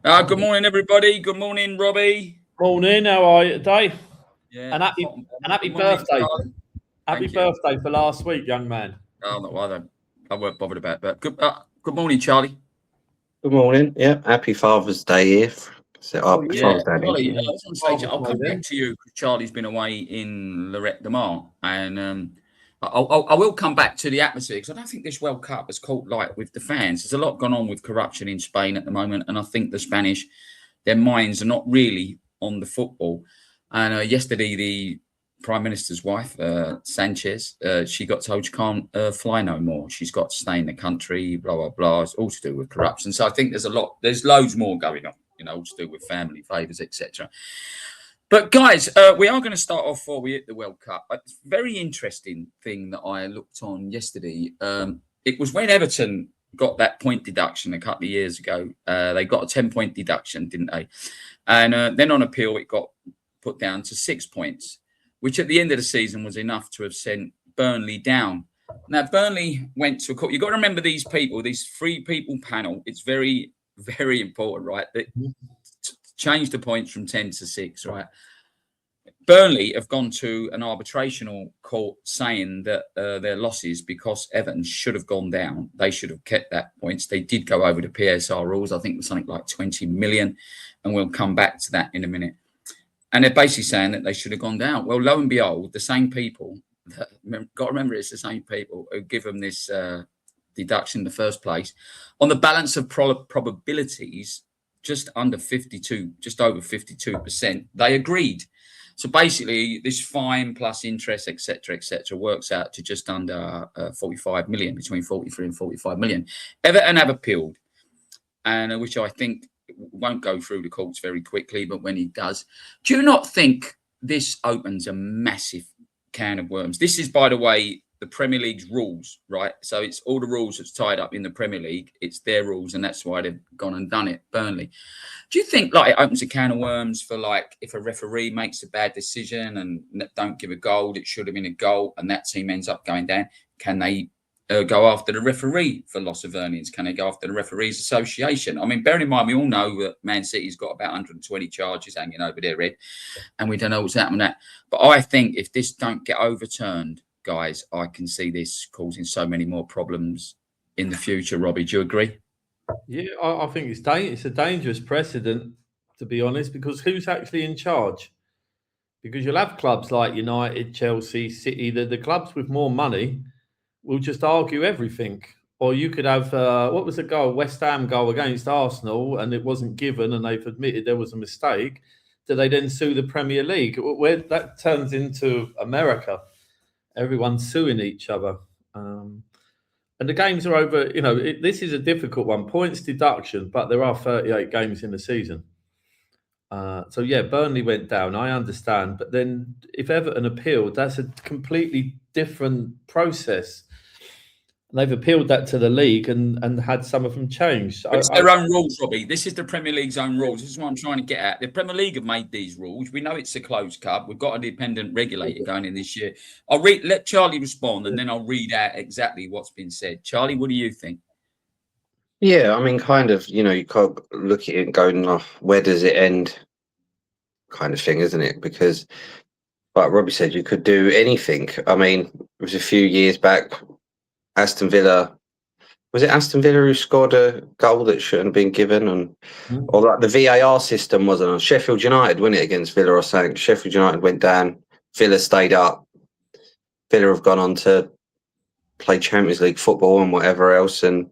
Good morning, everybody. Good morning, Robbie. Morning, how are you today? Yeah, And happy hot and and bothered. happy Good morning, birthday. Charlie. Happy Thank you. birthday for last week, young man. Oh, no, I weren't bothered about it, but good morning, Charlie. Good morning. Yeah, happy Father's Day here. So, Oh Yeah, Father's Day. Charlie, yeah. I was going to say, Father's I'll Day come back then. to you because Charlie's been away in Lorette de Mar, and I will come back to the atmosphere because I don't think this World Cup has caught light with the fans. There's a lot gone on with corruption in Spain at the moment, and I think the Spanish, their minds are not really on the football. And yesterday, the Prime Minister's wife, Sanchez, she got told she can't fly no more. She's got to stay in the country, blah, blah, blah. It's all to do with corruption. So I think there's loads more going on, all to do with family favours, etc. But guys, we are going to start off before we hit the World Cup. A very interesting thing that I looked on yesterday. It was when Everton got that point deduction a couple of years ago. They got a 10-point deduction, didn't they? And then on appeal, it got put down to 6 points, which at the end of the season was enough to have sent Burnley down. Now, Burnley went to a court. You've got to remember these people, these three people panel. It's very, very important, right? That change the points from 10 to 6, right? Burnley have gone to an arbitrational court saying that their losses, because Everton should have gone down, they should have kept that points. They did go over the PSR rules. I think it was something like 20 million, and we'll come back to that in a minute. And they're basically saying that they should have gone down. Well, lo and behold, the same people, got to remember it's the same people who give them this deduction in the first place. On the balance of probabilities, just under 52, just over 52%, they agreed. So basically, this fine plus interest, etc., works out to just under 45 million, between 43 and 45 million. Everton have appealed, and which I think won't go through the courts very quickly, but when he does, do you not think this opens a massive can of worms? This is, by the way, the Premier League's rules, right? So it's all the rules that's tied up in the Premier League. It's their rules, and that's why they've gone and done it, Burnley. Do you think like it opens a can of worms for like if a referee makes a bad decision and don't give a goal, it should have been a goal, and that team ends up going down? Can they go after the referee for loss of earnings? Can they go after the referees association? I mean, bearing in mind, we all know that Man City's got about 120 charges hanging over their head, and we don't know what's happening with that. But I think if this don't get overturned, guys, I can see this causing so many more problems in the future. Robbie, do you agree? Yeah, I think it's a dangerous precedent, to be honest, because who's actually in charge? Because you'll have clubs like United, Chelsea, City, the clubs with more money will just argue everything. Or you could have, what was the goal? West Ham goal against Arsenal, and it wasn't given, and they've admitted there was a mistake. Do they then sue the Premier League? Where that turns into America, everyone's suing each other. And the games are over. This is a difficult one. Points deduction, but there are 38 games in the season. So yeah, Burnley went down. I understand, but then if Everton appealed, that's a completely different process. And they've appealed that to the league and had some of them changed. But it's their own rules, Robbie. This is the Premier League's own rules. This is what I'm trying to get at. The Premier League have made these rules. We know it's a closed cup. We've got an independent regulator going in this year. Let Charlie respond, and then I'll read out exactly what's been said. Charlie, what do you think? Yeah, I mean, kind of, you can't look at it and go, oh, where does it end? Kind of thing, isn't it? Because, like Robbie said, you could do anything. I mean, it was a few years back, Aston Villa. Was it Aston Villa who scored a goal that shouldn't have been given? And or like the VAR system wasn't on Sheffield United, wasn't it, against Villa or something? Sheffield United went down, Villa stayed up. Villa have gone on to play Champions League football and whatever else, and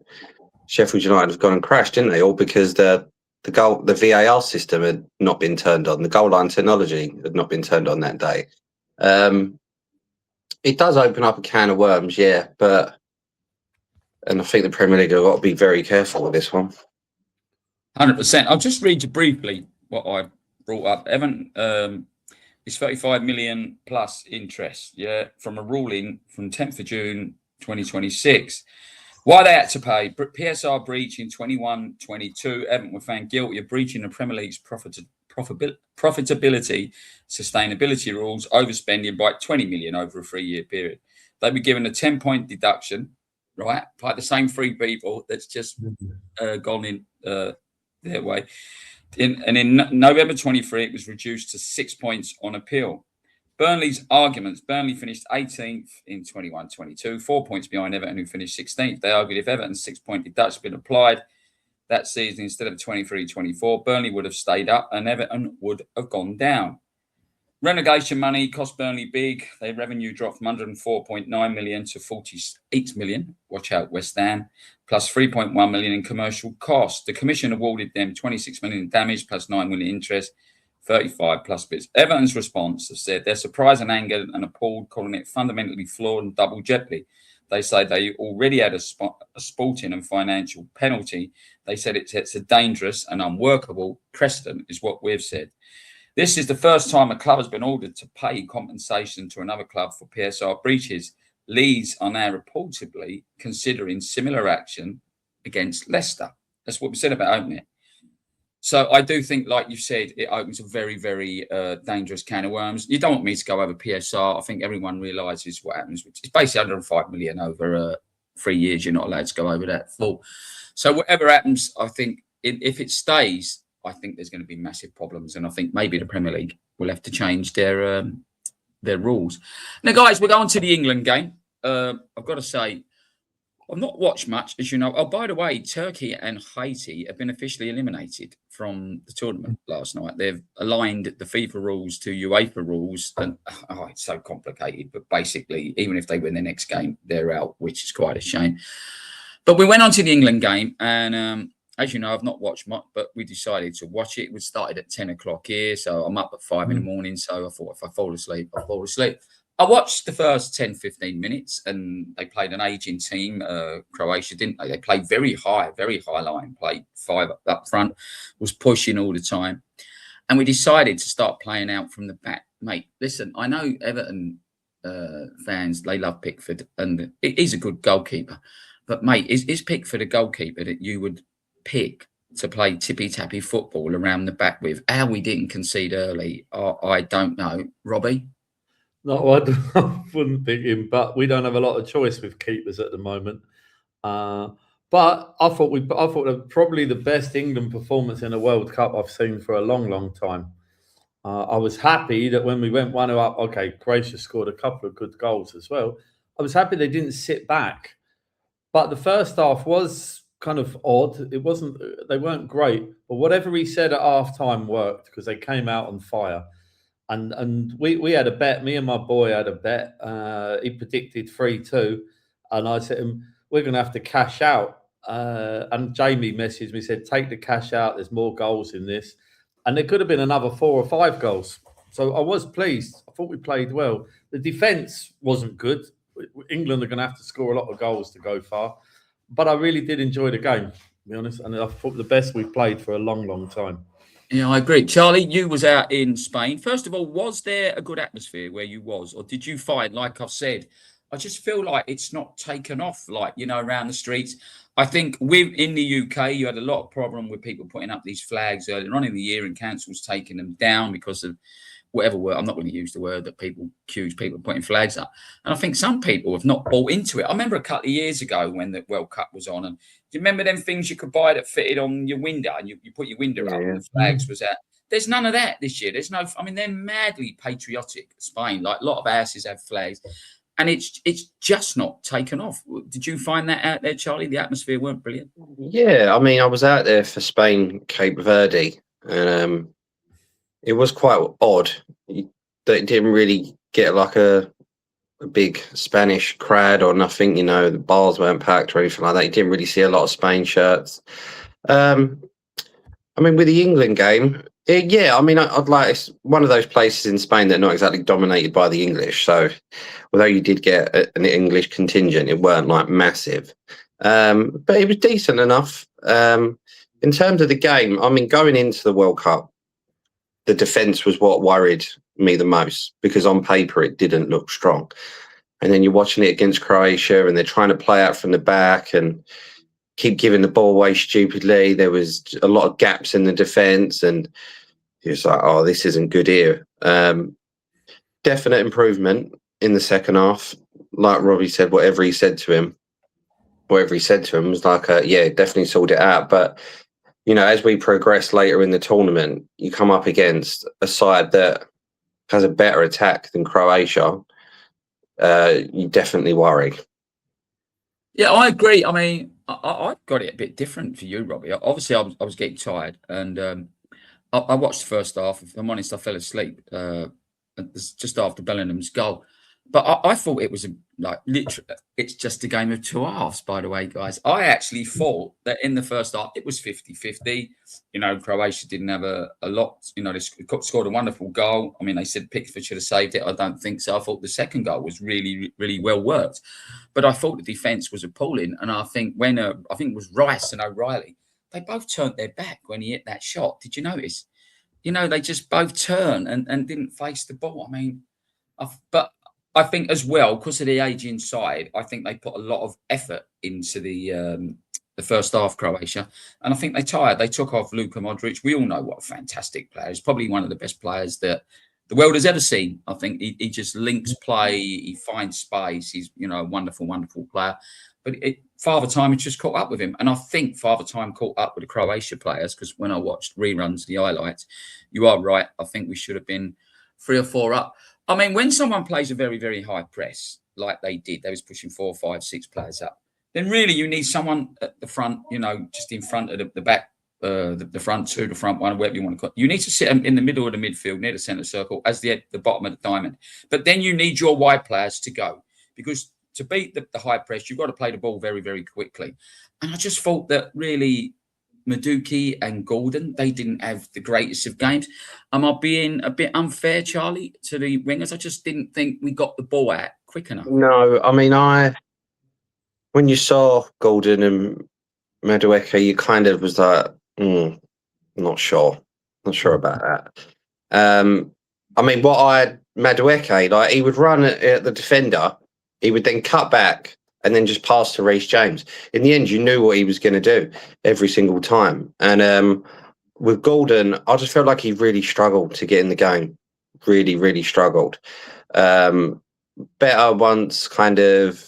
Sheffield United have gone and crashed, didn't they? All because the VAR system had not been turned on. The goal line technology had not been turned on that day. It does open up a can of worms, yeah, and I think the Premier League have got to be very careful with this one. 100%. I'll just read you briefly what I brought up. Evan, is 35 million plus interest, yeah, from a ruling from 10th of June 2026. Why they had to pay PSR breach in 21-22. Everton were found guilty of breaching the Premier League's profitability, sustainability rules, overspending by 20 million over a 3-year period. They were given a 10-point deduction, right, by the same three people that's just gone in their way. In November 23, it was reduced to 6 points on appeal. Burnley's arguments. Burnley finished 18th in 21-22, 4 points behind Everton, who finished 16th. They argued if Everton's 6-point deduction had been applied that season instead of 23-24, Burnley would have stayed up and Everton would have gone down. Relegation money cost Burnley big. Their revenue dropped from 104.9 million to 48 million. Watch out, West Ham. Plus 3.1 million in commercial costs. The commission awarded them 26 million in damage plus 9 million interest, 35 plus bits. Everton's response has said they're surprised and angered and appalled, calling it fundamentally flawed and double jeopardy. They say they already had a sporting and financial penalty. They said it sets a dangerous and unworkable precedent, is what we've said. This is the first time a club has been ordered to pay compensation to another club for PSR breaches. Leeds are now reportedly considering similar action against Leicester. That's what we said about opening it. So I do think, like you said, it opens a very, very dangerous can of worms. You don't want me to go over PSR. I think everyone realises what happens. It's basically 105 million over 3 years. You're not allowed to go over that full. So whatever happens, I think if it stays, I think there's going to be massive problems, and I think maybe the Premier League will have to change their rules. Now, guys, we're going to the England game. I've got to say, I've not watched much, as you know. Oh, by the way, Turkey and Haiti have been officially eliminated from the tournament last night. They've aligned the FIFA rules to UEFA rules, and it's so complicated. But basically, even if they win the next game, they're out, which is quite a shame. But we went on to the England game, and as you know, I've not watched much, but we decided to watch it. We started at 10 o'clock here, so I'm up at 5 in the morning. So I thought if I fall asleep, I'll fall asleep. I watched the first 10, 15 minutes, and they played an aging team, Croatia, didn't they? They played very high line, played 5 up front, was pushing all the time. And we decided to start playing out from the back. Mate, listen, I know Everton fans, they love Pickford, and he's a good goalkeeper. But, mate, is Pickford a goalkeeper that you would pick to play tippy-tappy football around the back with? How we didn't concede early, I don't know. Robbie? No, I wouldn't pick him, but we don't have a lot of choice with keepers at the moment. But I thought probably the best England performance in a World Cup I've seen for a long, long time. I was happy that when we went 1-0 up, okay, Croatia scored a couple of good goals as well. I was happy they didn't sit back. But the first half was kind of odd. They weren't great, but whatever he said at halftime worked because they came out on fire. And we had a bet. Me and my boy had a bet. He predicted 3-2, and I said, we're going to have to cash out. And Jamie messaged me, said, take the cash out. There's more goals in this, and there could have been another 4 or 5 goals. So I was pleased. I thought we played well. The defence wasn't good. England are going to have to score a lot of goals to go far. But I really did enjoy the game, to be honest. And I thought the best we've played for a long, long time. Yeah, I agree. Charlie, you was out in Spain. First of all, was there a good atmosphere where you was? Or did you find, like I've said, I just feel like it's not taken off, like, around the streets. I think in the UK, you had a lot of problem with people putting up these flags earlier on in the year and councils taking them down because of whatever word. I'm not going to use the word that people accuse people of putting flags up. And I think some people have not bought into it. I remember a couple of years ago when the World Cup was on, and do you remember them things you could buy that fitted on your window, and you put your window up and the flags was out? There's none of that this year. There's no, I mean, they're madly patriotic, Spain. Like a lot of houses have flags, and it's just not taken off. Did you find that out there, Charlie? The atmosphere weren't brilliant? Yeah, I mean, I was out there for Spain, Cape Verde, and it was quite odd that it didn't really get like a big Spanish crowd or nothing. The bars weren't packed or anything like that. You didn't really see a lot of Spain shirts. I mean, with the England game, I mean, I'd like, it's one of those places in Spain that are not exactly dominated by the English. So although you did get an English contingent, it weren't like massive. But it was decent enough. In terms of the game, I mean, going into the World Cup, the defence was what worried me the most because on paper it didn't look strong. And then you're watching it against Croatia and they're trying to play out from the back and keep giving the ball away stupidly. There was a lot of gaps in the defence and it was like, oh, this isn't good here. Definite improvement in the second half. Like Robbie said, whatever he said to him was like, yeah, definitely sorted it out. But you know, as we progress later in the tournament, you come up against a side that has a better attack than Croatia. You definitely worry. Yeah, I agree. I mean, I got it a bit different for you, Robbie. Obviously, I was getting tired, and I watched the first half. If I'm honest, I fell asleep just after Bellingham's goal. But I thought it was like literally, it's just a game of two halves, by the way, guys. I actually thought that in the first half, it was 50-50. You know, Croatia didn't have a lot. You know, they scored a wonderful goal. I mean, they said Pickford should have saved it. I don't think so. I thought the second goal was really, really well worked. But I thought the defence was appalling. And I think when, I think it was Rice and O'Reilly, they both turned their back when he hit that shot. Did you notice? You know, they just both turned and didn't face the ball. I mean, but I think as well, because of the aging side, I think they put a lot of effort into the first half, Croatia. And I think they tired. They took off Luka Modric. We all know what a fantastic player. He's probably one of the best players that the world has ever seen. I think he just links play. He finds space. He's, you know, a wonderful, wonderful player. But Father Time had just caught up with him. And I think Father Time caught up with the Croatia players, because when I watched reruns, the highlights, you are right. I think we should have been 3 or 4 up. I mean, when someone plays a very, very high press, like they did, they was pushing 4, 5, 6 players up, then really you need someone at the front, you know, just in front of the back, the front two, the front one, whatever you want to call it. You need to sit in the middle of the midfield, near the centre circle, as the bottom of the diamond. But then you need your wide players to go, because to beat the high press, you've got to play the ball very, very quickly. And I just thought that really Maduki and Gordon, they didn't have the greatest of games. Am I being a bit unfair, Charlie, to the wingers? I just didn't think we got the ball out quick enough. No, I mean, when you saw Gordon and Madueke, you kind of was like, not sure about that. I mean, Madueke, like, he would run at the defender, he would then cut back and then just pass to Reece James. In the end, you knew what he was going to do every single time. And with Gordon, I just felt like he really struggled to get in the game. Really, really struggled. Better once kind of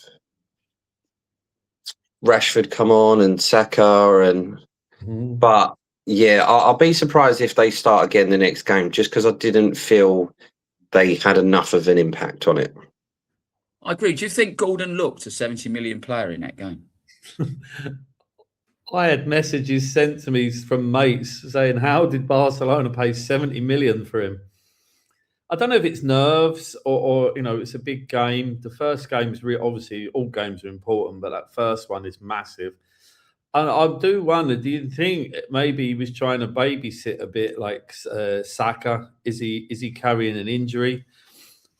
Rashford come on and Saka but yeah, I'll be surprised if they start again the next game, just because I didn't feel they had enough of an impact on it. I agree. Do you think Gordon looked a 70 million player in that game? I had messages sent to me from mates saying, how did Barcelona pay 70 million for him? I don't know if it's nerves or you know, it's a big game. The first game is obviously all games are important, but that first one is massive. And I do wonder, do you think maybe he was trying to babysit a bit like Saka? Is he carrying an injury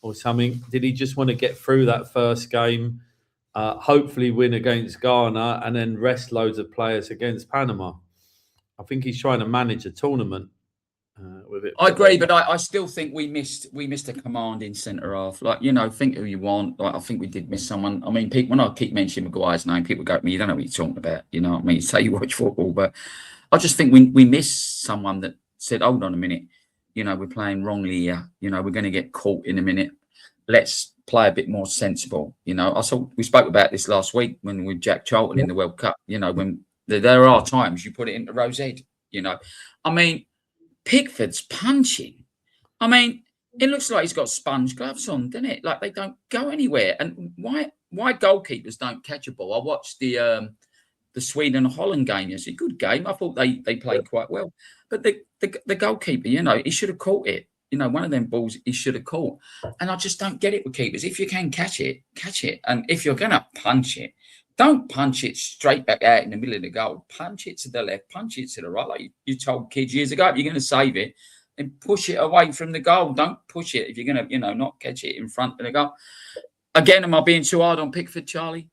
or something? Did he just want to get through that first game, hopefully win against Ghana, and then rest loads of players against Panama? I think he's trying to manage a tournament with it. I agree, but I still think we missed a commanding centre half. Like, you know, think who you want. Like, I think we did miss someone. I mean, when I keep mentioning Maguire's name, people go to me, you don't know what you're talking about. You know what I mean? Say you watch football, but I just think we missed someone that said, hold on a minute, you know, we're playing wrongly here. You know, we're going to get caught in a minute. Let's play a bit more sensible. You know, we spoke about this last week when with Jack Charlton in the World Cup. You know, when there are times you put it into Rose Ed. You know, I mean, Pickford's punching. I mean, it looks like he's got sponge gloves on, doesn't it? Like, they don't go anywhere. And why goalkeepers don't catch a ball? I watched the Sweden-Holland game. It's a good game. I thought they played quite well. But the goalkeeper, you know, he should have caught it. You know, one of them balls he should have caught. And I just don't get it with keepers. If you can catch it, catch it. And if you're going to punch it, don't punch it straight back out in the middle of the goal. Punch it to the left, punch it to the right. Like you told kids years ago, if you're going to save it, then push it away from the goal. Don't push it if you're going to, you know, not catch it in front of the goal. Again, am I being too hard on Pickford, Charlie?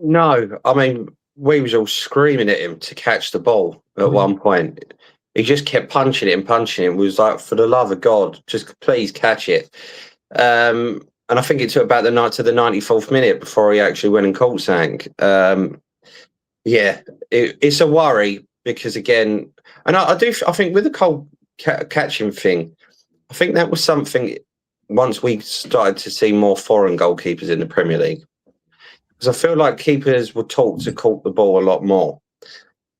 No, I mean, we was all screaming at him to catch the ball at one point. He just kept punching it and punching it. It was like, for the love of God, just please catch it. And I think it took about the 94th minute before he actually went and caught something. Yeah, it's a worry because, again, and I think with the cold catching thing, I think that was something once we started to see more foreign goalkeepers in the Premier League. Because I feel like keepers were taught to caught the ball a lot more.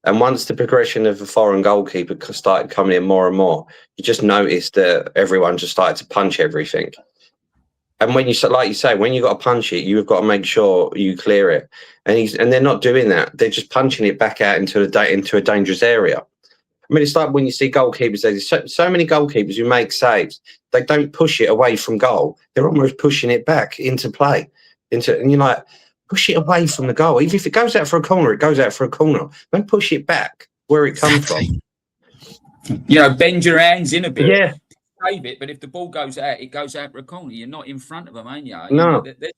And once the progression of the foreign goalkeeper started coming in more and more, you just noticed that everyone just started to punch everything. And when you, like you say, when you got to punch it, you've got to make sure you clear it. And they're not doing that. They're just punching it back out into a dangerous area. I mean, it's like when you see goalkeepers, there's so many goalkeepers who make saves. They don't push it away from goal. They're almost pushing it back into play. And you're like, push it away from the goal. Even if it goes out for a corner, it goes out for a corner. Don't push it back where it comes from. Bend your hands in a bit. Yeah. Save it, but if the ball goes out, it goes out for a corner. You're not in front of them, ain't you? No. They're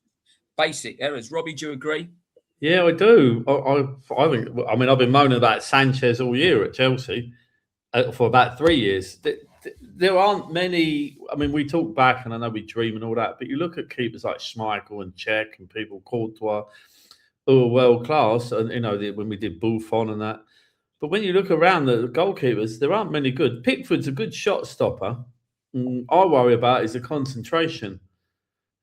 basic errors. Robbie, do you agree? Yeah, I do. I think. I mean, I've been moaning about Sanchez all year at Chelsea for about 3 years. There aren't many. I mean, we talk back, and I know we dream and all that, but you look at keepers like Schmeichel and Cech and people Courtois, who are world class, and when we did Buffon and that. But when you look around the goalkeepers, there aren't many good. Pickford's a good shot stopper. I worry about is the concentration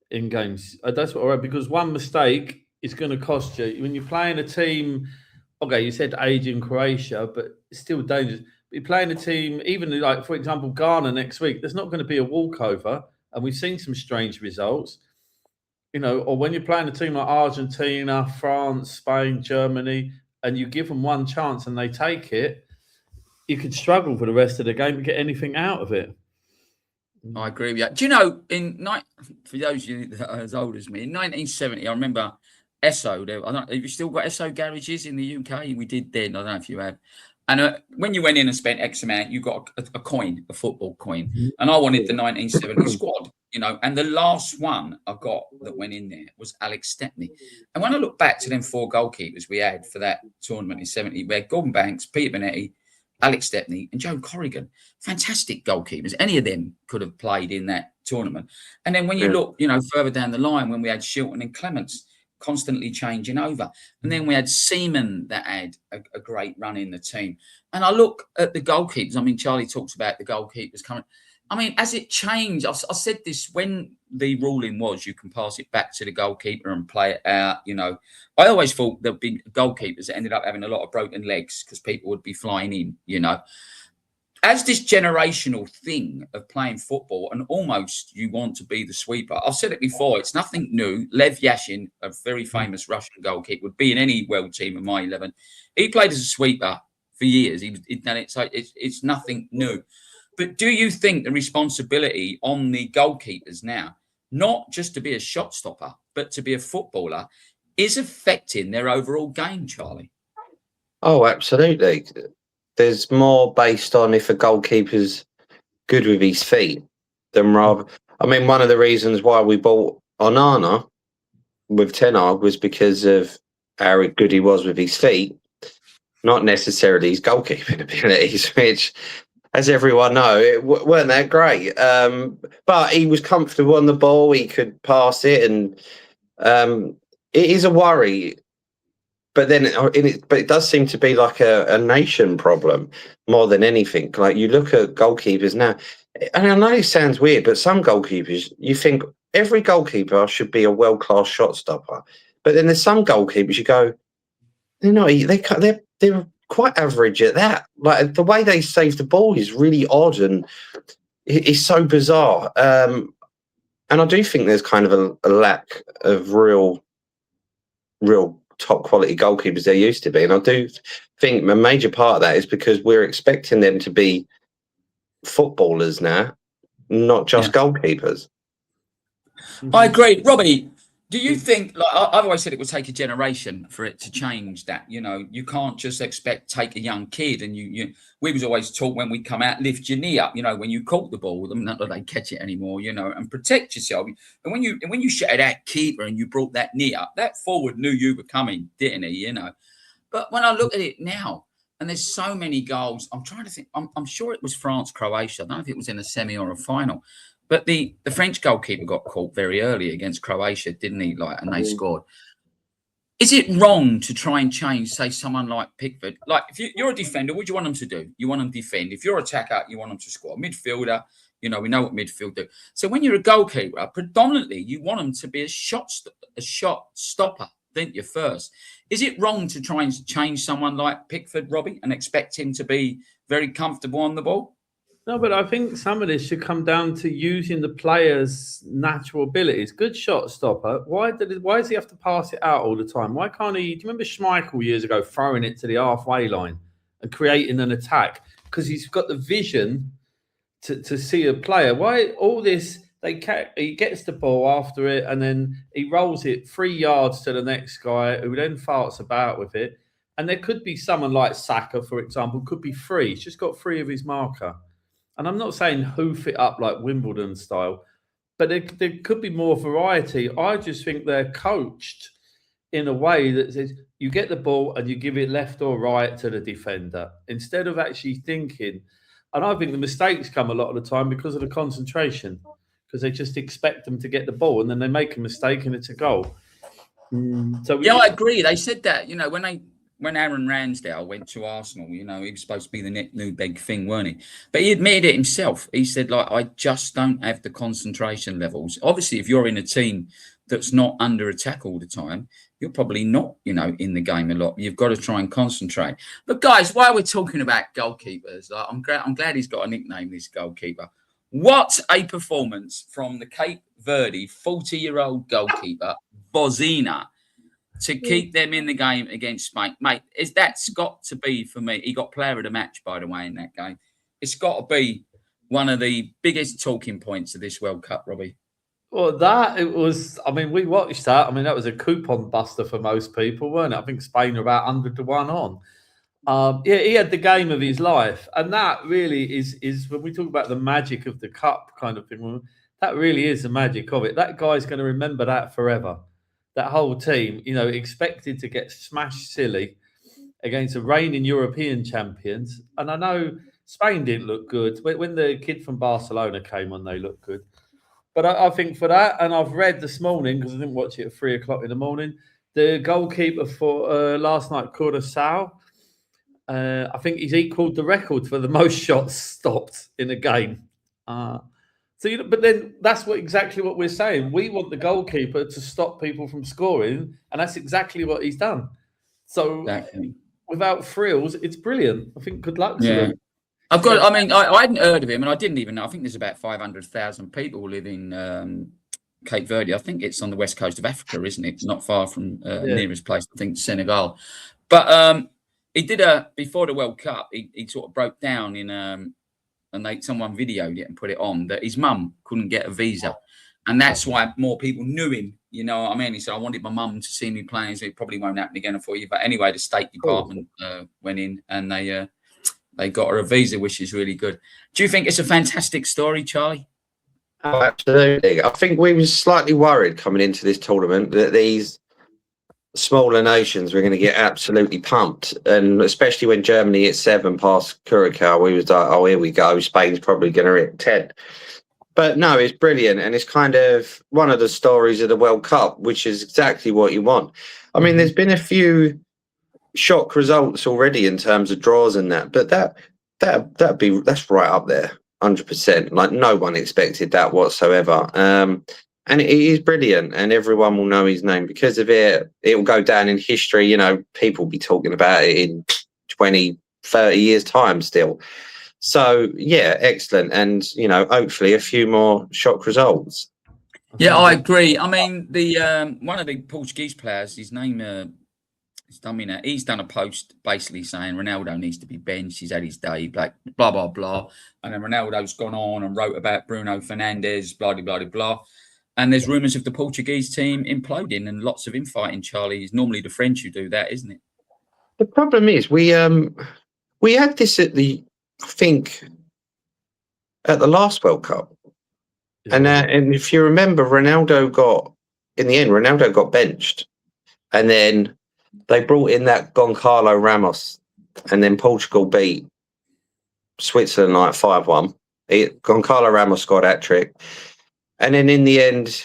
in games. That's what I worry, because one mistake is going to cost you. When you're playing a team, okay, you said age in Croatia, but it's still dangerous. You're playing a team, even like, for example, Ghana next week, there's not going to be a walkover, and we've seen some strange results. Or when you're playing a team like Argentina, France, Spain, Germany, and you give them one chance and they take it, you could struggle for the rest of the game to get anything out of it. I agree with you. Do you know, for those of you that are as old as me, in 1970, I remember Esso. Have you still got Esso garages in the UK? We did then. I don't know if you have. And when you went in and spent X amount, you got a coin, a football coin. Mm-hmm. And I wanted the 1970 squad, and the last one I got that went in there was Alex Stepney. And when I look back to them 4 goalkeepers we had for that tournament in 70, we had Gordon Banks, Peter Bonetti, Alex Stepney and Joe Corrigan. Fantastic goalkeepers. Any of them could have played in that tournament. And then when you look, further down the line, when we had Shilton and Clements constantly changing over. And then we had Seaman that had a great run in the team. And I look at the goalkeepers. I mean, Charlie talks about the goalkeepers coming. I mean, as it changed, I said this when the ruling was you can pass it back to the goalkeeper and play it out. I always thought there'd be goalkeepers that ended up having a lot of broken legs because people would be flying in, As this generational thing of playing football and almost you want to be the sweeper. I've said it before, it's nothing new. Lev Yashin, a very famous Russian goalkeeper, would be in any world team of my 11. He played as a sweeper for years. He'd done it, so it's nothing new. But do you think the responsibility on the goalkeepers now, not just to be a shot stopper, but to be a footballer, is affecting their overall game, Charlie? Oh, absolutely. There's more based on if a goalkeeper's good with his feet than rather. I mean, one of the reasons why we bought Onana with Ten Hag was because of how good he was with his feet, not necessarily his goalkeeping abilities, which, as everyone know, weren't that great. But he was comfortable on the ball. He could pass it, and it is a worry. But then, it does seem to be like a nation problem more than anything. Like you look at goalkeepers now, and I know it sounds weird, but some goalkeepers, you think every goalkeeper should be a world-class shot stopper. But then there's some goalkeepers you go, they're quite average at that. Like the way they save the ball is really odd and it's so bizarre. And I do think there's kind of a lack of real top quality goalkeepers there used to be. And I do think a major part of that is because we're expecting them to be footballers now, not just goalkeepers. I agree. Robbie, do you think, like I've always said, it would take a generation for it to change that? You can't just take a young kid and we was always taught when we come out, lift your knee up, when you caught the ball, not that they catch it anymore, and protect yourself. And when you shot at that keeper and you brought that knee up, that forward knew you were coming, didn't he? But when I look at it now, and there's so many goals, I'm trying to think, I'm sure it was France, Croatia. I don't know if it was in a semi or a final. But the French goalkeeper got caught very early against Croatia, didn't he? And they scored. Is it wrong to try and change, say, someone like Pickford? Like, if you're a defender, what do you want them to do? You want them to defend. If you're an attacker, you want them to score. Midfielder, we know what midfield do. So when you're a goalkeeper, predominantly you want them to be a shot stopper. didn't you, first? Is it wrong to try and change someone like Pickford, Robbie, and expect him to be very comfortable on the ball? No, but I think some of this should come down to using the player's natural abilities. Good shot stopper. Why does he have to pass it out all the time? Why can't he? Do you remember Schmeichel years ago throwing it to the halfway line and creating an attack? Because he's got the vision to see a player. Why all this? He gets the ball after it and then he rolls it 3 yards to the next guy who then farts about with it. And there could be someone like Saka, for example, could be free. He's just got 3 of his marker. And I'm not saying hoof it up like Wimbledon style, but there could be more variety. I just think they're coached in a way that says you get the ball and you give it left or right to the defender instead of actually thinking. And I think the mistakes come a lot of the time because of the concentration, because they just expect them to get the ball and then they make a mistake and it's a goal. I agree. They said that, when Aaron Ramsdale went to Arsenal, he was supposed to be the new big thing, weren't he? But he admitted it himself. He said, I just don't have the concentration levels. Obviously, if you're in a team that's not under attack all the time, you're probably not, in the game a lot. You've got to try and concentrate. But guys, while we're talking about goalkeepers, I'm glad he's got a nickname, this goalkeeper. What a performance from the Cape Verde 40-year-old goalkeeper, Bozina, to keep them in the game against Spain. Mate, that's got to be, for me, he got player of the match, by the way, in that game. It's got to be one of the biggest talking points of this World Cup, Robbie. Well, we watched that. That was a coupon buster for most people, weren't it? I think Spain are about 100 to 1 on. He had the game of his life. And that really is when we talk about the magic of the cup kind of thing, that really is the magic of it. That guy's going to remember that forever. That whole team, expected to get smashed silly against the reigning European champions. And I know Spain didn't look good. When the kid from Barcelona came on, they looked good. But I think for that, and I've read this morning, because I didn't watch it at 3 o'clock in the morning, the goalkeeper for last night, Curaçao, I think he's equaled the record for the most shots stopped in a game. But then that's exactly what we're saying. We want the goalkeeper to stop people from scoring, and that's exactly what he's done. So without frills, it's brilliant. I think good luck to them. I hadn't heard of him, and I didn't even know. I think there's about 500,000 people who live in Cape Verde. I think it's on the west coast of Africa, isn't it? It's not far from nearest place, I think, Senegal. But he did before the World Cup, he sort of broke down in and someone videoed it and put it on that his mum couldn't get a visa. And that's why more people knew him. You know what I mean? He said, I wanted my mum to see me playing, so it probably won't happen again for you. But anyway, the State Department went in and they got her a visa, which is really good. Do you think it's a fantastic story, Charlie? Oh, absolutely. I think we were slightly worried coming into this tournament that these smaller nations were going to get absolutely pumped, and especially when Germany hit 7 past Curacao, we was like, oh, here we go, Spain's probably going to hit 10. But no, it's brilliant, and it's kind of one of the stories of the World Cup, which is exactly what you want. I mean, there's been a few shock results already in terms of draws and that, but that's right up there, 100%. Like, no one expected that whatsoever. And it is brilliant, and everyone will know his name because of it. It will go down in history. You know, people will be talking about it in 20, 30 years' time still. So, yeah, excellent. And, hopefully a few more shock results. Yeah, I agree. I mean, the one of the Portuguese players, his name is Domina. He's done a post basically saying Ronaldo needs to be benched. He's had his day, like blah, blah, blah. And then Ronaldo's gone on and wrote about Bruno Fernandes, blah, blah, blah, blah. And there's rumours of the Portuguese team imploding and lots of infighting, Charlie. It's normally the French who do that, isn't it? The problem is we had this at the last World Cup. Yeah. And if you remember, Ronaldo got benched. And then they brought in that Goncalo Ramos. And then Portugal beat Switzerland like 5-1. Goncalo Ramos scored a hat-trick. And then in the end,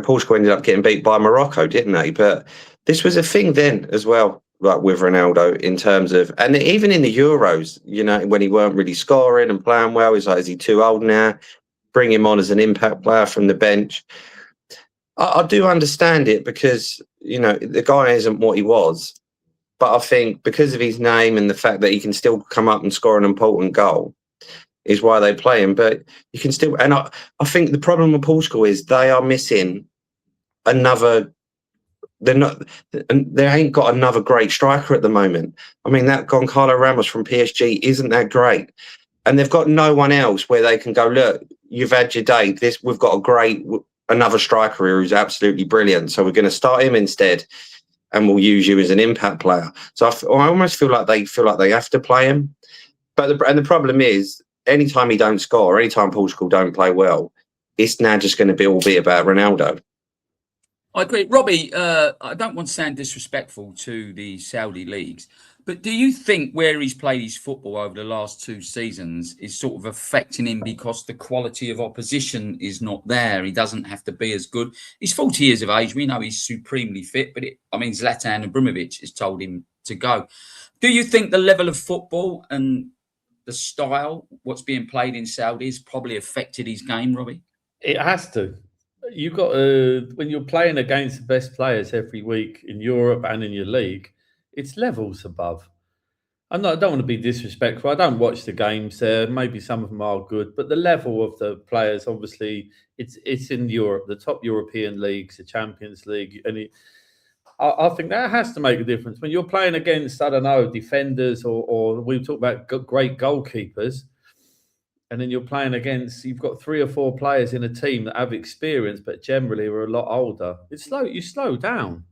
Portugal ended up getting beat by Morocco, didn't they? But this was a thing then as well, like with Ronaldo, in terms of, and even in the Euros, when he weren't really scoring and playing well, he's like, is he too old now? Bring him on as an impact player from the bench. I do understand it because the guy isn't what he was. But I think because of his name and the fact that he can still come up and score an important goal is why they play him. But you can still, and I think the problem with Portugal is they are missing another. They ain't got another great striker at the moment. I mean, that Goncalo Ramos from PSG isn't that great, and they've got no one else where they can go. Look, you've had your day. We've got another striker here who's absolutely brilliant. So we're going to start him instead, and we'll use you as an impact player. So I almost feel like they have to play him. But the problem is, anytime he don't score, anytime Portugal don't play well, it's now just going to all be about Ronaldo. I agree. Robbie, I don't want to sound disrespectful to the Saudi leagues, but do you think where he's played his football over the last 2 seasons is sort of affecting him because the quality of opposition is not there? He doesn't have to be as good. He's 40 years of age. We know he's supremely fit, but Zlatan Ibrahimovic has told him to go. Do you think the level of football and the style, what's being played in Saudi, has probably affected his game, Robbie? It has to. You've got to, when you're playing against the best players every week in Europe and in your league, it's levels above. I don't want to be disrespectful. I don't watch the games there. Maybe some of them are good, but the level of the players, obviously, it's in Europe, the top European leagues, the Champions League, and I think that has to make a difference when you're playing against, I don't know, defenders or we talk about great goalkeepers. And then you're playing against, you've got 3 or 4 players in a team that have experience, but generally are a lot older. You slow down.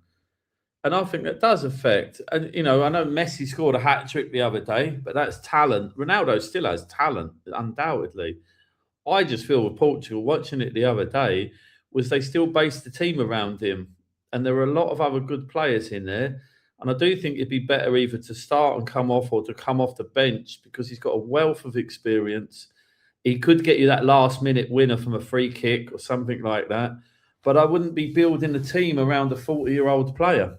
And I think that does affect. And, I know Messi scored a hat-trick the other day, but that's talent. Ronaldo still has talent, undoubtedly. I just feel with Portugal, watching it the other day, was they still based the team around him. And there were a lot of other good players in there. And I do think it'd be better either to start and come off or to come off the bench because he's got a wealth of experience. He could get you that last-minute winner from a free kick or something like that. But I wouldn't be building the team around a 40-year-old player.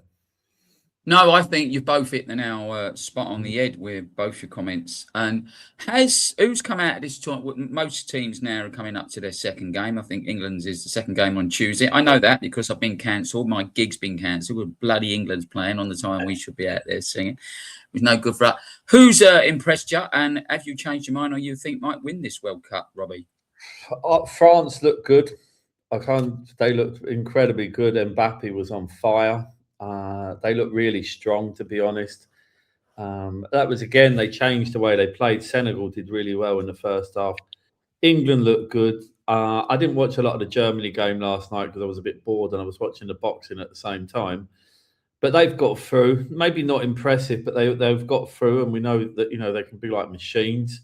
No, I think you've both hit the nail spot on the head with both your comments. And who's come out of this tournament? Most teams now are coming up to their second game. I think England's is the second game on Tuesday. I know that because I've been cancelled. My gig's been cancelled. With bloody England's playing on the time we should be out there singing. It was no good for us. Who's impressed you? And have you changed your mind or you think might win this World Cup, Robbie? France looked good. They looked incredibly good. Mbappe was on fire. They look really strong, to be honest. That was, again, they changed the way they played. Senegal did really well in the first half. England looked good. I didn't watch a lot of the Germany game last night because I was a bit bored and I was watching the boxing at the same time. But they've got through. Maybe not impressive, but they've got through, and we know that they can be like machines.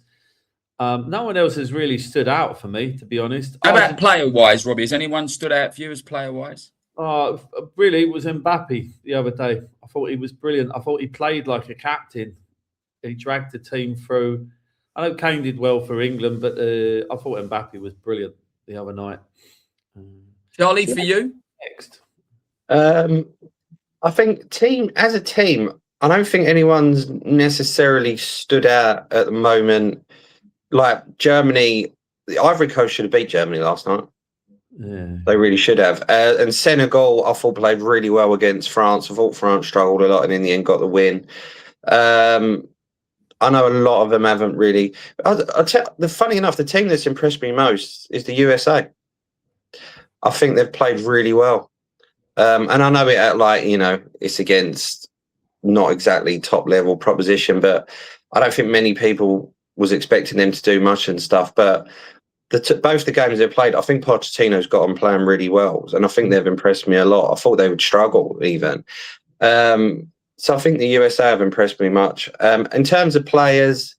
No one else has really stood out for me, to be honest. How about player-wise, Robbie? Has anyone stood out for you as player-wise? Really, it was Mbappe the other day. I thought he was brilliant. I thought he played like a captain. He dragged the team through. I know Kane did well for England, but I thought Mbappe was brilliant the other night. Charlie, for you? Next. I think as a team, I don't think anyone's necessarily stood out at the moment. Like Germany, the Ivory Coast should have beat Germany last night. Yeah. They really should have. And Senegal, I thought, played really well against France. I thought France struggled a lot and in the end got the win. I know a lot of them haven't really. Funny enough, the team that's impressed me most is the USA. I think they've played really well. And I know it's against not exactly top level proposition, but I don't think many people was expecting them to do much and stuff. But both the games they've played, I think Pochettino's got them playing really well. And I think they've impressed me a lot. I thought they would struggle even. So I think the USA have impressed me much. In terms of players,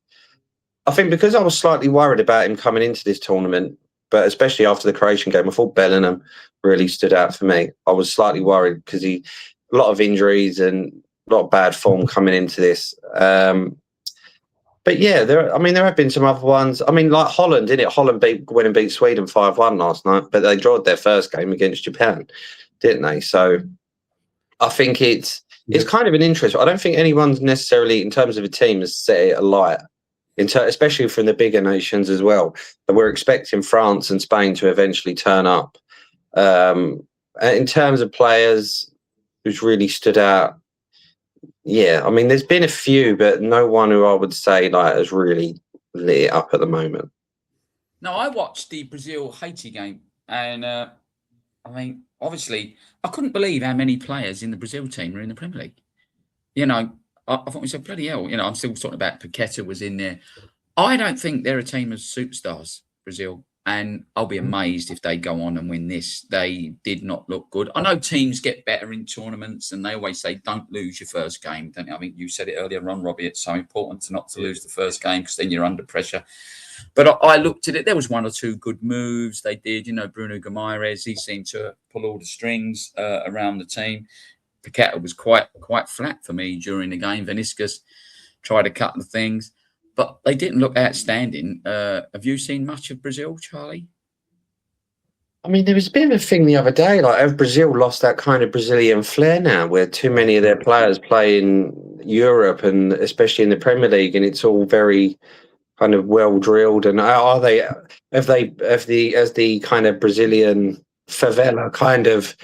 I think because I was slightly worried about him coming into this tournament, but especially after the Croatian game, I thought Bellingham really stood out for me. I was slightly worried because a lot of injuries and a lot of bad form coming into this. But yeah, there have been some other ones. I mean, like Holland, didn't it? Holland went and beat Sweden 5-1 last night, but they drawed their first game against Japan, didn't they? So I think it's kind of an interest. I don't think anyone's necessarily, in terms of a team, has set it alight. Especially from the bigger nations as well. But we're expecting France and Spain to eventually turn up. In terms of players, who's really stood out? Yeah, I mean, there's been a few, but no one who I would say like has really lit it up at the moment. No, I watched the Brazil-Haiti game, and I mean, obviously, I couldn't believe how many players in the Brazil team were in the Premier League. You know, I thought we said, bloody hell. You know, I'm still talking about Paqueta was in there. I don't think they're a team of superstars, Brazil. And I'll be amazed if they go on and win this. They did not look good. I know teams get better in tournaments, and they always say, don't lose your first game. Don't you? I think you said it earlier, Ron Robbie. It's so important to not to lose the first game because then you're under pressure. But I looked at it. There was one or two good moves they did. You know, Bruno Guimaraes, he seemed to pull all the strings around the team. Paqueta was quite flat for me during the game. Veniscus tried a couple of things, but they didn't look outstanding. Have you seen much of Brazil, Charlie? I mean, there was a bit of a thing the other day, like have Brazil lost that kind of Brazilian flair now, where too many of their players play in Europe and especially in the Premier League, and it's all very kind of well drilled. And are they have the kind of Brazilian favela kind of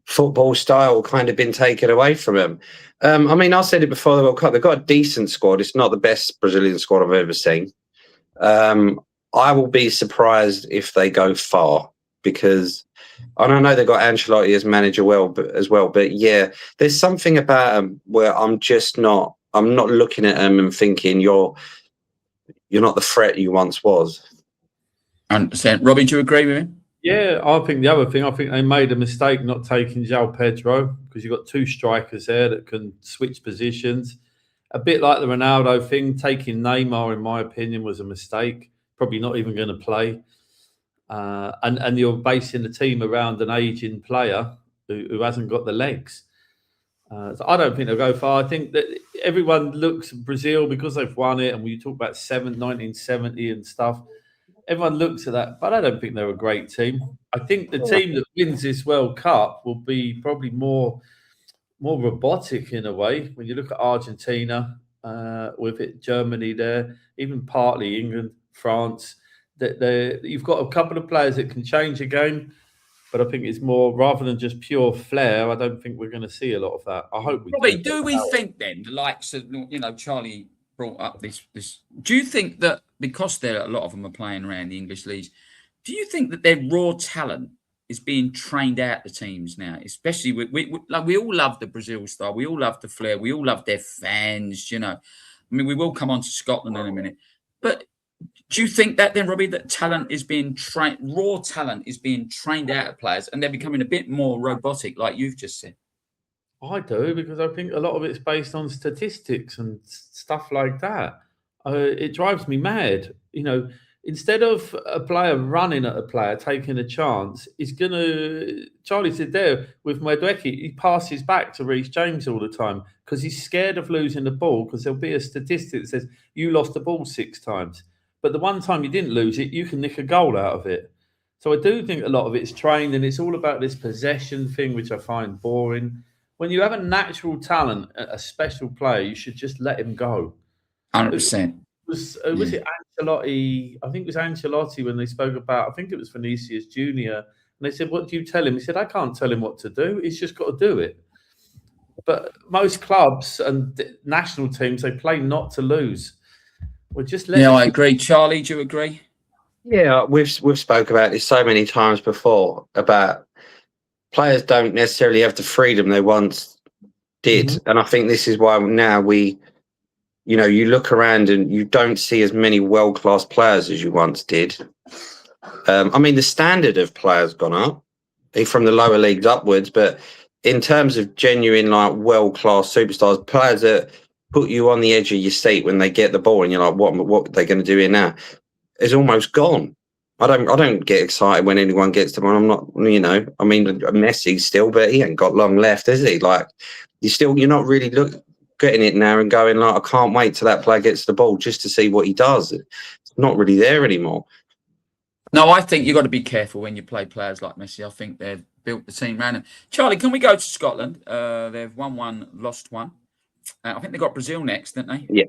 football style kind of been taken away from them? I mean, I said it before the World Cup. They've got a decent squad. It's not the best Brazilian squad I've ever seen. I will be surprised if they go far because I don't know they've got Ancelotti as manager as well. But yeah, there's something about them where I'm not looking at them and thinking you're not the threat you once was. 100%. Robbie, do you agree with him? Yeah, I think the other thing, I think they made a mistake not taking João Pedro because you've got two strikers there that can switch positions. A bit like the Ronaldo thing, taking Neymar, in my opinion, was a mistake. Probably not even going to play. And you're basing the team around an aging player who hasn't got the legs. So I don't think they'll go far. I think that everyone looks at Brazil because they've won it, and when you talk about 1970 and stuff, everyone looks at that, but I don't think they're a great team. I think the team that wins this World Cup will be probably more robotic in a way. When you look at Argentina with it, Germany there, even partly England, France, that you've got a couple of players that can change a game. But I think it's more rather than just pure flair. I don't think we're going to see a lot of that. I hope we Robbie, do we think then the likes of, you know, Charlie brought up this? Do you think that because a lot of them are playing around the English leagues, do you think that their raw talent is being trained out the teams now? Especially we all love the Brazil style, we all love the flair, we all love their fans. You know, I mean, we will come on to Scotland in a minute, but do you think that then, Robbie, that talent is being trained, raw talent is being trained out of players, and they're becoming a bit more robotic, like you've just said? I do, because I think a lot of it's based on statistics and stuff like that. It drives me mad. You know, instead of a player running at a player, taking a chance, he's going to, Charlie said there with Madueke, he passes back to Reece James all the time because he's scared of losing the ball because there'll be a statistic that says you lost the ball 6 times. But the one time you didn't lose it, you can nick a goal out of it. So I do think a lot of it's trained, and it's all about this possession thing, which I find boring. When you have a natural talent, a special player, you should just let him go. 100%. Was it Ancelotti? I think it was Ancelotti when they spoke about, I think it was Vinicius Junior, and they said, "What do you tell him?" He said, "I can't tell him what to do. He's just got to do it." But most clubs and national teams, they play not to lose. Well, just let. Yeah, I agree. Charlie, do you agree? Yeah, we've spoke about this so many times before about players don't necessarily have the freedom they once did, and I think this is why now you look around and you don't see as many world-class players as you once did. I mean, the standard of players gone up from the lower leagues upwards, but in terms of genuine, like, world-class superstars, players that put you on the edge of your seat when they get the ball and you're like, what are they going to do here now? Is almost gone. I don't get excited when anyone gets the ball. I'm not, I mean, Messi still, but he ain't got long left, is he? Like, you're not really getting it now and going like, I can't wait till that player gets the ball just to see what he does. It's not really there anymore. No, I think you've got to be careful when you play players like Messi. I think they've built the team around him. Charlie, can we go to Scotland? They've won one, lost one. I think they've got Brazil next, don't they? Yeah.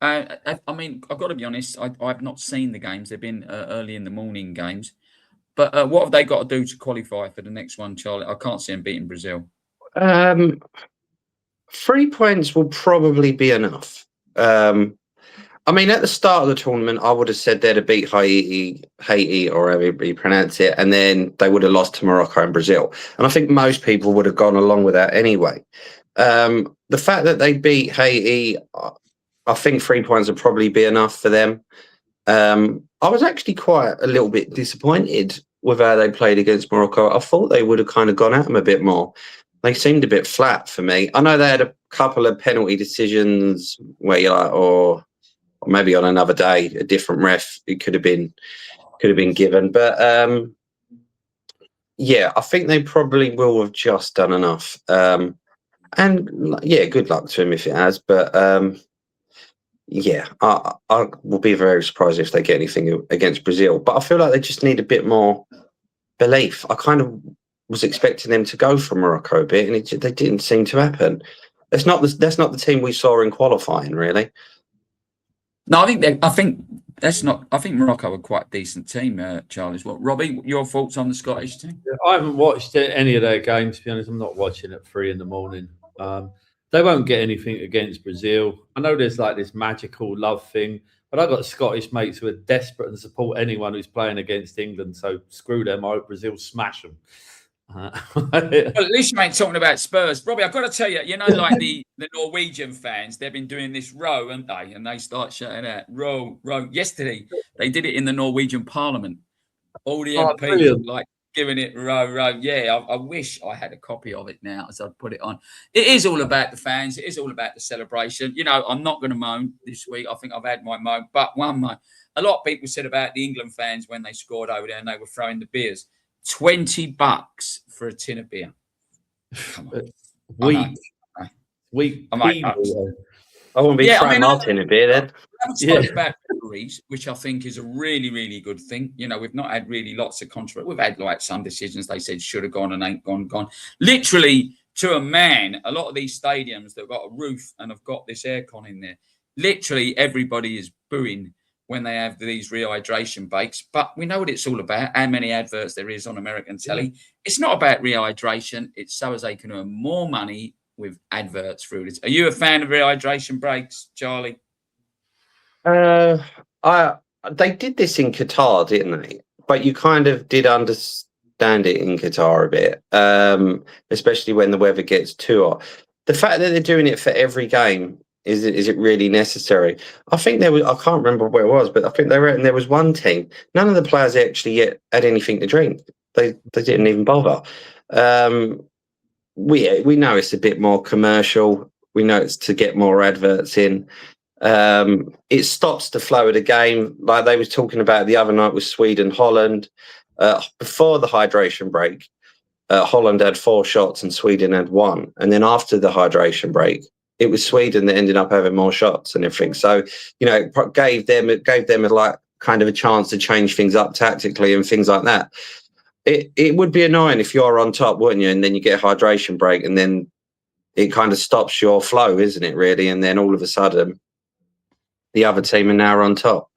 I mean, I've got to be honest, I've not seen the games. They've been early in the morning games. But what have they got to do to qualify for the next one, Charlie? I can't see them beating Brazil. 3 points will probably be enough. I mean, at the start of the tournament, I would have said they'd have beat Haiti, or however you pronounce it, and then they would have lost to Morocco and Brazil. And I think most people would have gone along with that anyway. The fact that they beat Haiti, I think 3 points would probably be enough for them. I was actually quite a little bit disappointed with how they played against Morocco. I thought they would have kind of gone at them a bit more. They seemed a bit flat for me. I know they had a couple of penalty decisions where you're like, or maybe on another day, a different ref, it could have been given. But yeah, I think they probably will have just done enough. And yeah, good luck to him if it has. But yeah, I will be very surprised if they get anything against Brazil. But I feel like they just need a bit more belief. I kind of was expecting them to go for Morocco a bit, and they didn't seem to happen. That's not the team we saw in qualifying, really. No, I think Morocco are quite a decent team, Charles. What, Robbie? Your thoughts on the Scottish team? I haven't watched any of their games, to be honest. I'm not watching at 3 a.m. They won't get anything against Brazil. I know there's like this magical love thing, but I've got Scottish mates who are desperate and support anyone who's playing against England. So screw them. I hope Brazil smash them. Well, at least you ain't talking about Spurs. Robbie, I've got to tell you, like the Norwegian fans, they've been doing this row, haven't they? And they start shouting out, row, row. Yesterday, they did it in the Norwegian parliament. All the MPs, like, giving it row, row. Yeah, I wish I had a copy of it now, as I'd put it on. It is all about the fans. It is all about the celebration. I'm not going to moan this week. I think I've had my moan. But one moan. A lot of people said about the England fans when they scored over there and they were throwing the beers. $20 for a tin of beer. Come on. Weak. I wouldn't be trying my tin of beer then. I haven't spoken about referees, which I think is a really, really good thing. We've not had really lots of controversy. We've had like some decisions they said should have gone and ain't gone. Literally, to a man, a lot of these stadiums that have got a roof and have got this aircon in there, literally everybody is booing when they have these rehydration breaks. But we know what it's all about, how many adverts there is on American telly. It's not about rehydration. It's so as they can earn more money with adverts through this. Are you a fan of rehydration breaks, Charlie? They did this in Qatar, didn't they? But you kind of did understand it in Qatar a bit, especially when the weather gets too hot. The fact that they're doing it for every game, is it really necessary? I think I can't remember where it was, but I think there was one team. None of the players actually yet had anything to drink. They didn't even bother. We know it's a bit more commercial. We know it's to get more adverts in. It stops the flow of the game. Like they was talking about the other night with Sweden, Holland. Before the hydration break, Holland had 4 shots and Sweden had 1. And then after the hydration break, it was Sweden that ended up having more shots and everything. So, it gave them like kind of a chance to change things up tactically and things like that. It would be annoying if you're on top, wouldn't you? And then you get a hydration break and then it kind of stops your flow, isn't it, really? And then all of a sudden, the other team are now on top.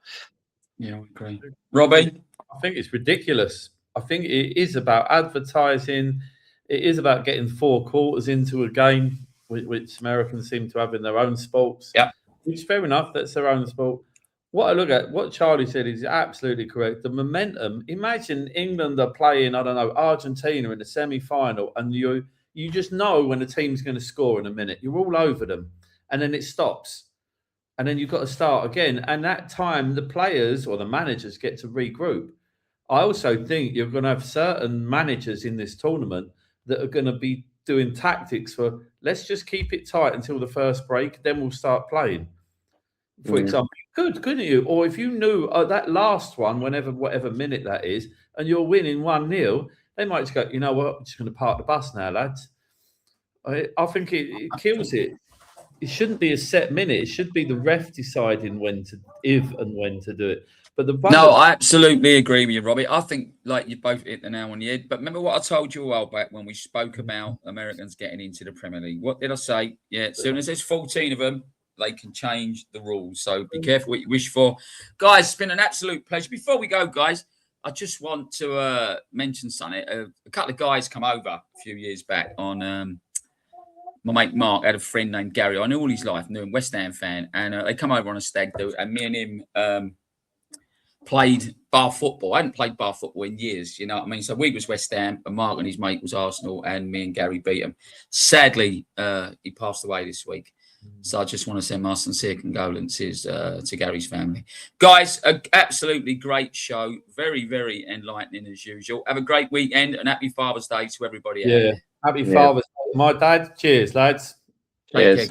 Yeah, I agree. Robbie? I think it's ridiculous. I think it is about advertising. It is about getting 4 quarters into a game, which Americans seem to have in their own sports. Yeah. Which is fair enough. That's their own sport. What I look at, what Charlie said is absolutely correct. The momentum. Imagine England are playing, I don't know, Argentina in the semi-final, and you just know when the team's going to score in a minute. You're all over them, and then it stops, and then you've got to start again. And that time, the players or the managers get to regroup. I also think you're going to have certain managers in this tournament that are going to be doing tactics for let's just keep it tight until the first break, then we'll start playing. For example, couldn't you? Or if you knew that last one, whatever minute that is, and you're winning 1-0, they might just go, you know what, I'm just going to park the bus now, lads. I think it kills it. It shouldn't be a set minute. It should be the ref deciding when to do it. But I absolutely agree with you, Robbie. I think like you both hit the nail on the head. But remember what I told you a while back when we spoke about Americans getting into the Premier League. What did I say? Yeah, as soon as there's 14 of them, they can change the rules. So be careful what you wish for. Guys, it's been an absolute pleasure. Before we go, guys, I just want to mention something. A couple of guys come over a few years back on my mate Mark had a friend named Gary. I knew all his life, knew him, West Ham fan, and they come over on a stag do, and me and him played bar football. I hadn't played bar football in years, you know what I mean? So we was West Ham, and Mark and his mate was Arsenal, and me and Gary beat him. Sadly, he passed away this week. So I just want to send my sincere condolences to Gary's family. Guys, an absolutely great show. Very, very enlightening as usual. Have a great weekend and happy Father's Day to everybody out there. Happy Father's Day. My dad. Cheers, lads. Take care, guys.